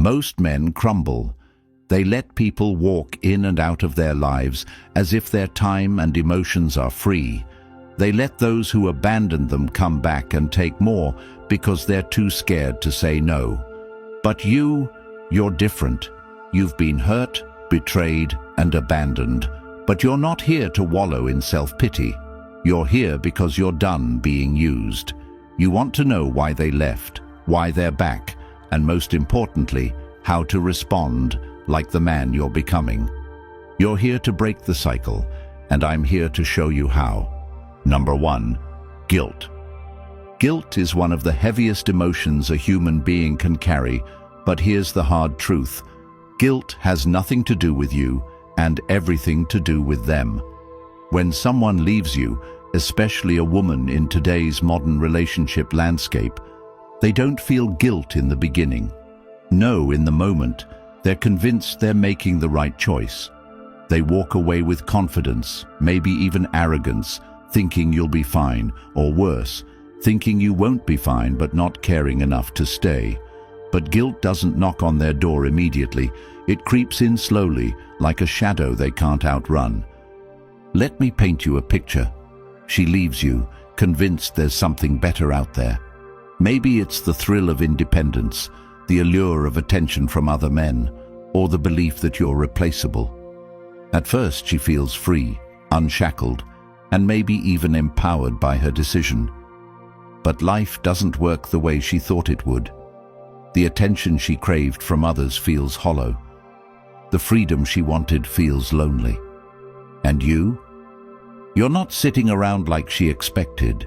Most men crumble. They let people walk in and out of their lives as if their time and emotions are free. They let those who abandoned them come back and take more because they're too scared to say no. But you're different. You've been hurt, betrayed, and abandoned. But you're not here to wallow in self-pity. You're here because you're done being used. You want to know why they left, why they're back, and most importantly, how to respond like the man you're becoming. You're here to break the cycle, and I'm here to show you how. Number 1. Guilt. Guilt is one of the heaviest emotions a human being can carry, but here's the hard truth. Guilt has nothing to do with you and everything to do with them. When someone leaves you, especially a woman in today's modern relationship landscape, they don't feel guilt in the beginning. No, in the moment, they're convinced they're making the right choice. They walk away with confidence, maybe even arrogance, thinking you'll be fine, or worse, thinking you won't be fine but not caring enough to stay. But guilt doesn't knock on their door immediately. It creeps in slowly, like a shadow they can't outrun. Let me paint you a picture. She leaves you, convinced there's something better out there. Maybe it's the thrill of independence, the allure of attention from other men, or the belief that you're replaceable. At first she feels free, unshackled, and maybe even empowered by her decision. But life doesn't work the way she thought it would. The attention she craved from others feels hollow. The freedom she wanted feels lonely. And you? You're not sitting around like she expected.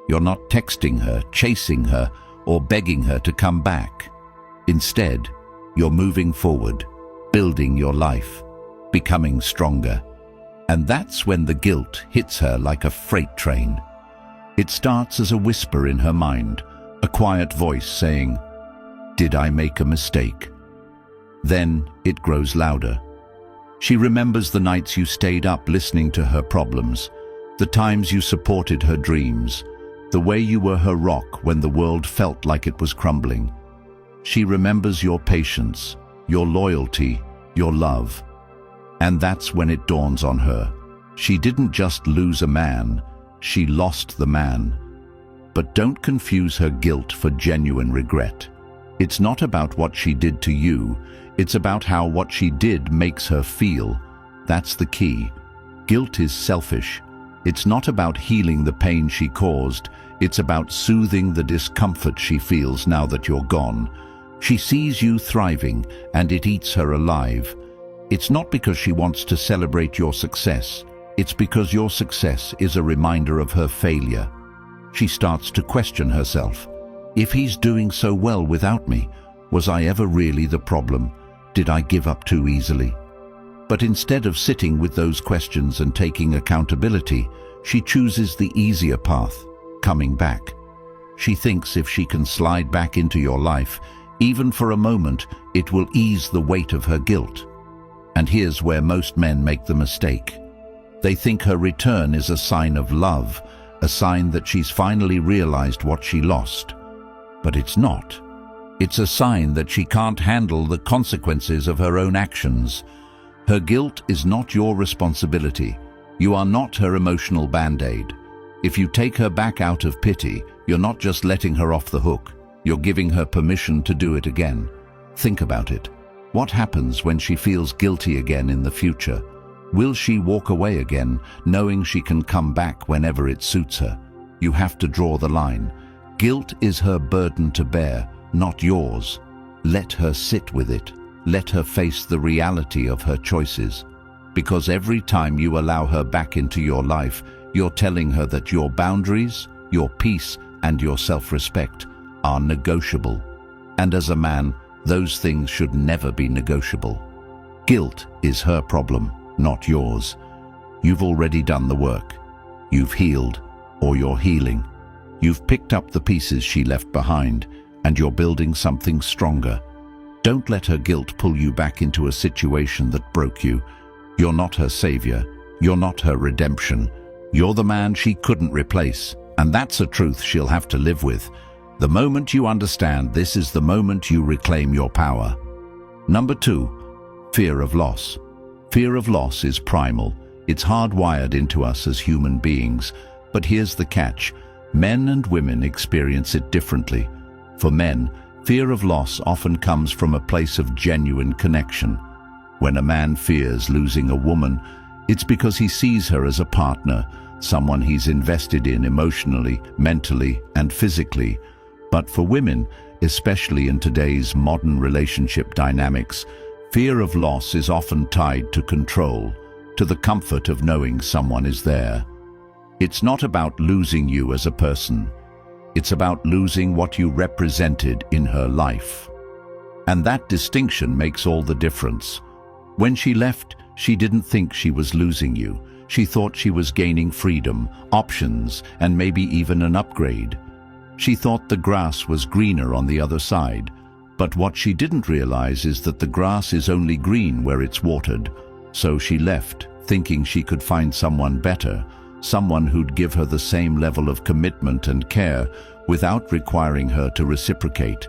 You're not texting her, chasing her, or begging her to come back. Instead, you're moving forward, building your life, becoming stronger. And that's when the guilt hits her like a freight train. It starts as a whisper in her mind, a quiet voice saying, "Did I make a mistake?" Then it grows louder. She remembers the nights you stayed up listening to her problems, the times you supported her dreams, the way you were her rock when the world felt like it was crumbling. She remembers your patience, your loyalty, your love. And that's when it dawns on her. She didn't just lose a man, she lost the man. But don't confuse her guilt for genuine regret. It's not about what she did to you, it's about how what she did makes her feel. That's the key. Guilt is selfish. It's not about healing the pain she caused, it's about soothing the discomfort she feels now that you're gone. She sees you thriving, and it eats her alive. It's not because she wants to celebrate your success. It's because your success is a reminder of her failure. She starts to question herself. If he's doing so well without me, was I ever really the problem? Did I give up too easily? But instead of sitting with those questions and taking accountability, she chooses the easier path, coming back. She thinks if she can slide back into your life, even for a moment, it will ease the weight of her guilt. And here's where most men make the mistake. They think her return is a sign of love, a sign that she's finally realized what she lost. But it's not. It's a sign that she can't handle the consequences of her own actions. Her guilt is not your responsibility. You are not her emotional band-aid. If you take her back out of pity, you're not just letting her off the hook. You're giving her permission to do it again. Think about it. What happens when she feels guilty again in the future? Will she walk away again, knowing she can come back whenever it suits her? You have to draw the line. Guilt is her burden to bear, not yours. Let her sit with it. Let her face the reality of her choices. Because every time you allow her back into your life, you're telling her that your boundaries, your peace, and your self-respect are negotiable. And as a man, those things should never be negotiable. Guilt is her problem, not yours. You've already done the work. You've healed, or you're healing. You've picked up the pieces she left behind, and you're building something stronger. Don't let her guilt pull you back into a situation that broke you. You're not her savior. You're not her redemption. You're the man she couldn't replace, and that's a truth she'll have to live with. The moment you understand this is the moment you reclaim your power. Number 2, fear of loss. Fear of loss is primal. It's hardwired into us as human beings. But here's the catch. Men and women experience it differently. For men, fear of loss often comes from a place of genuine connection. When a man fears losing a woman, it's because he sees her as a partner, someone he's invested in emotionally, mentally, and physically. But for women, especially in today's modern relationship dynamics, fear of loss is often tied to control, to the comfort of knowing someone is there. It's not about losing you as a person. It's about losing what you represented in her life. And that distinction makes all the difference. When she left, she didn't think she was losing you. She thought she was gaining freedom, options, and maybe even an upgrade. She thought the grass was greener on the other side. But what she didn't realize is that the grass is only green where it's watered. So she left, thinking she could find someone better, someone who'd give her the same level of commitment and care without requiring her to reciprocate.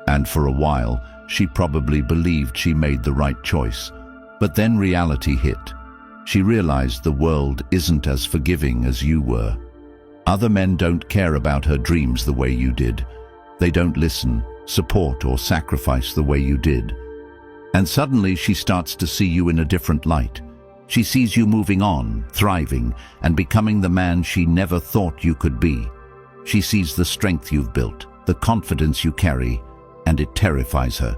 And for a while, she probably believed she made the right choice. But then reality hit. She realized the world isn't as forgiving as you were. Other men don't care about her dreams the way you did. They don't listen, support, or sacrifice the way you did. And suddenly she starts to see you in a different light. She sees you moving on, thriving, and becoming the man she never thought you could be. She sees the strength you've built, the confidence you carry, and it terrifies her.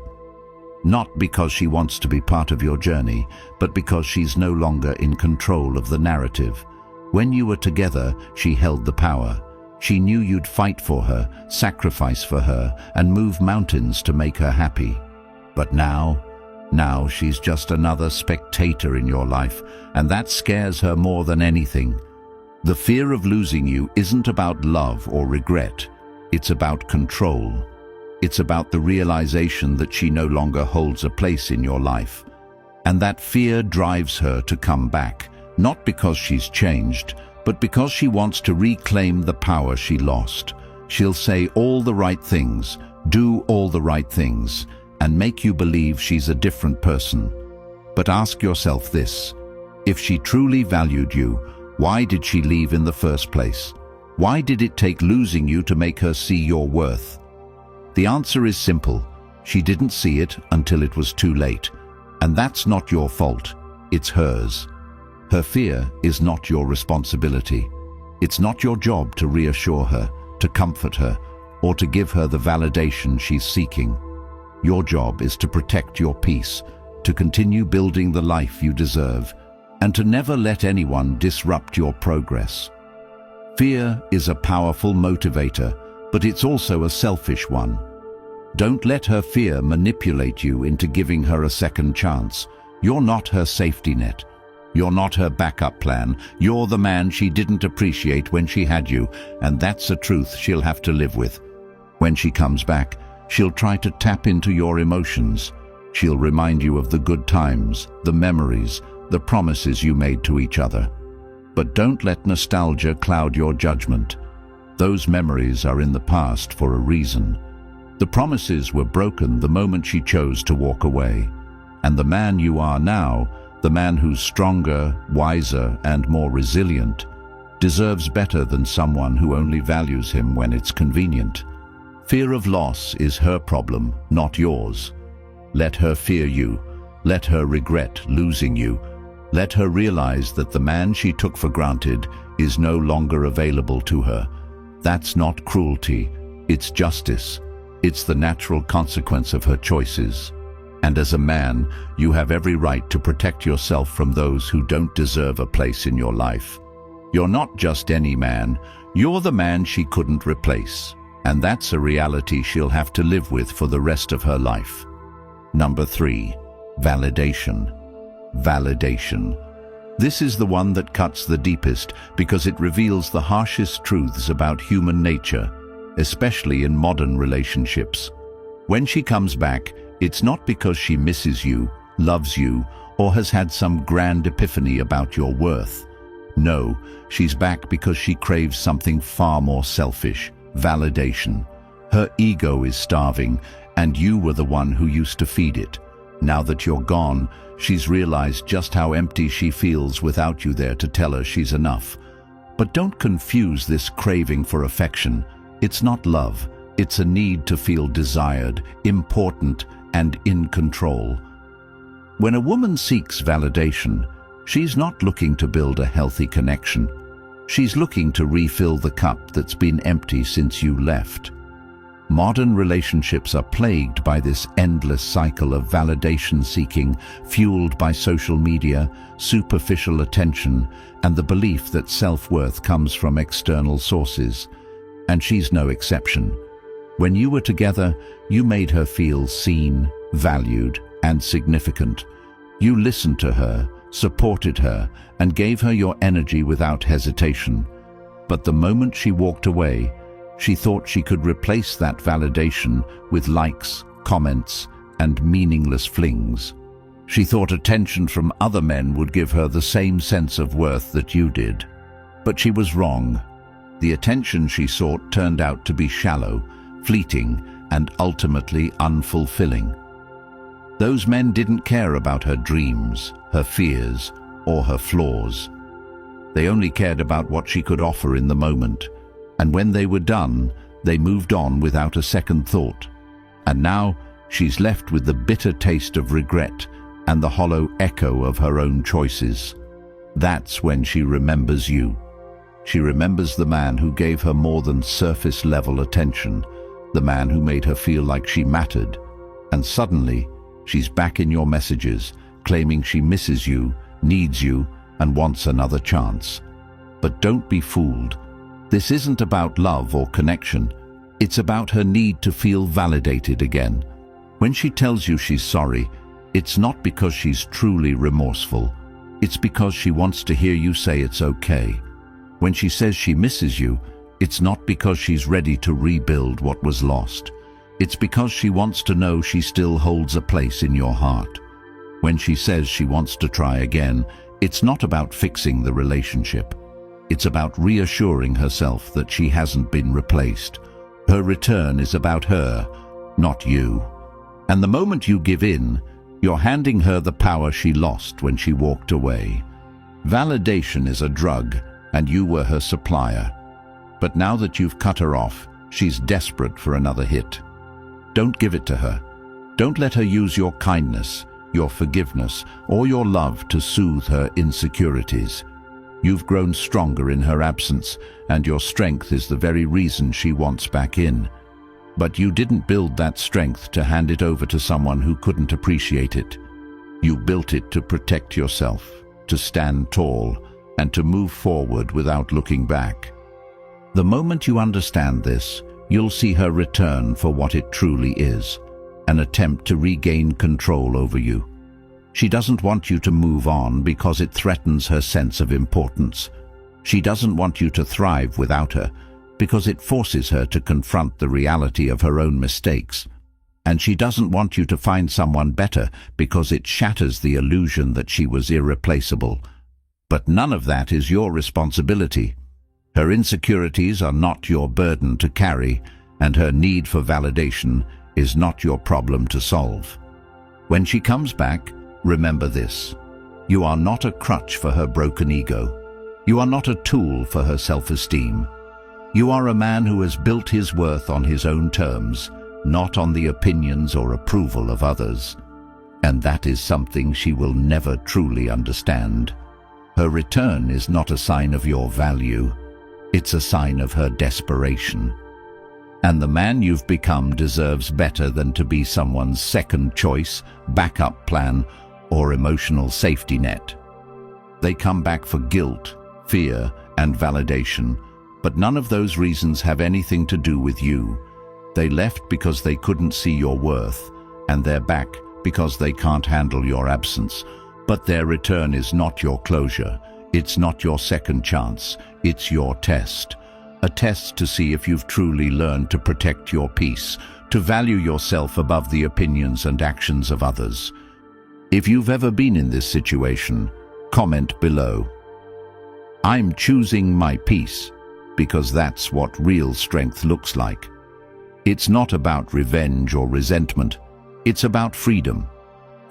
Not because she wants to be part of your journey, but because she's no longer in control of the narrative. When you were together, she held the power. She knew you'd fight for her, sacrifice for her, and move mountains to make her happy. But now she's just another spectator in your life, and that scares her more than anything. The fear of losing you isn't about love or regret. It's about control. It's about the realization that she no longer holds a place in your life. And that fear drives her to come back, not because she's changed, but because she wants to reclaim the power she lost. She'll say all the right things, do all the right things, and make you believe she's a different person. But ask yourself this: if she truly valued you, why did she leave in the first place? Why did it take losing you to make her see your worth? The answer is simple. She didn't see it until it was too late. And that's not your fault. It's hers. Her fear is not your responsibility. It's not your job to reassure her, to comfort her, or to give her the validation she's seeking. Your job is to protect your peace, to continue building the life you deserve, and to never let anyone disrupt your progress. Fear is a powerful motivator, but it's also a selfish one. Don't let her fear manipulate you into giving her a second chance. You're not her safety net. You're not her backup plan. You're the man she didn't appreciate when she had you, and that's a truth she'll have to live with. When she comes back, she'll try to tap into your emotions. She'll remind you of the good times, the memories, the promises you made to each other. But don't let nostalgia cloud your judgment. Those memories are in the past for a reason. The promises were broken the moment she chose to walk away. And the man you are now, the man who's stronger, wiser, and more resilient, deserves better than someone who only values him when it's convenient. Fear of loss is her problem, not yours. Let her fear you. Let her regret losing you. Let her realize that the man she took for granted is no longer available to her. That's not cruelty, it's justice. It's the natural consequence of her choices. And as a man, you have every right to protect yourself from those who don't deserve a place in your life. You're not just any man, you're the man she couldn't replace. And that's a reality she'll have to live with for the rest of her life. Number 3, validation. Validation. This is the one that cuts the deepest because it reveals the harshest truths about human nature, especially in modern relationships. When she comes back, it's not because she misses you, loves you, or has had some grand epiphany about your worth. No, she's back because she craves something far more selfish: validation. Her ego is starving, and you were the one who used to feed it. Now that you're gone, she's realized just how empty she feels without you there to tell her she's enough. But don't confuse this craving for affection. It's not love. It's a need to feel desired, important, and in control. When a woman seeks validation, she's not looking to build a healthy connection. She's looking to refill the cup that's been empty since you left. Modern relationships are plagued by this endless cycle of validation seeking, fueled by social media, superficial attention, and the belief that self-worth comes from external sources. And she's no exception. When you were together, you made her feel seen, valued, and significant. You listened to her, supported her, and gave her your energy without hesitation. But the moment she walked away, she thought she could replace that validation with likes, comments, and meaningless flings. She thought attention from other men would give her the same sense of worth that you did. But she was wrong. The attention she sought turned out to be shallow, fleeting, and ultimately unfulfilling. Those men didn't care about her dreams, her fears, or her flaws. They only cared about what she could offer in the moment. And when they were done, they moved on without a second thought. And now she's left with the bitter taste of regret and the hollow echo of her own choices. That's when she remembers you. She remembers the man who gave her more than surface-level attention, the man who made her feel like she mattered. And suddenly, she's back in your messages, claiming she misses you, needs you, and wants another chance. But don't be fooled. This isn't about love or connection. It's about her need to feel validated again. When she tells you she's sorry, it's not because she's truly remorseful. It's because she wants to hear you say it's okay. When she says she misses you, it's not because she's ready to rebuild what was lost. It's because she wants to know she still holds a place in your heart. When she says she wants to try again, it's not about fixing the relationship. It's about reassuring herself that she hasn't been replaced. Her return is about her, not you. And the moment you give in, you're handing her the power she lost when she walked away. Validation is a drug, and you were her supplier. But now that you've cut her off, she's desperate for another hit. Don't give it to her. Don't let her use your kindness, your forgiveness, or your love to soothe her insecurities. You've grown stronger in her absence, and your strength is the very reason she wants back in. But you didn't build that strength to hand it over to someone who couldn't appreciate it. You built it to protect yourself, to stand tall, and to move forward without looking back. The moment you understand this, you'll see her return for what it truly is, an attempt to regain control over you. She doesn't want you to move on because it threatens her sense of importance. She doesn't want you to thrive without her because it forces her to confront the reality of her own mistakes. And she doesn't want you to find someone better because it shatters the illusion that she was irreplaceable. But none of that is your responsibility. Her insecurities are not your burden to carry, and her need for validation is not your problem to solve. When she comes back, remember this: you are not a crutch for her broken ego. You are not a tool for her self-esteem. You are a man who has built his worth on his own terms, not on the opinions or approval of others. And that is something she will never truly understand. Her return is not a sign of your value. It's a sign of her desperation. And the man you've become deserves better than to be someone's second choice, backup plan, or emotional safety net. They come back for guilt, fear, and validation, but none of those reasons have anything to do with you. They left because they couldn't see your worth, and they're back because they can't handle your absence. But their return is not your closure. It's not your second chance. It's your test. A test to see if you've truly learned to protect your peace, to value yourself above the opinions and actions of others. If you've ever been in this situation, comment below. I'm choosing my peace, because that's what real strength looks like. It's not about revenge or resentment. It's about freedom.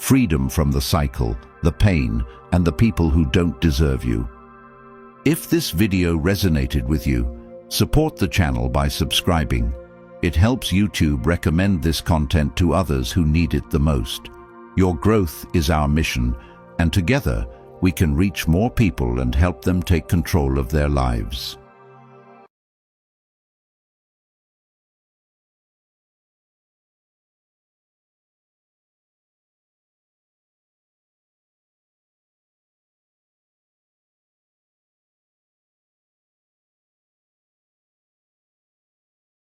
freedom from the cycle, the pain, and the people who don't deserve you. If this video resonated with you, support the channel by subscribing. It helps YouTube recommend this content to others who need it the most. Your growth is our mission, and together we can reach more people and help them take control of their lives.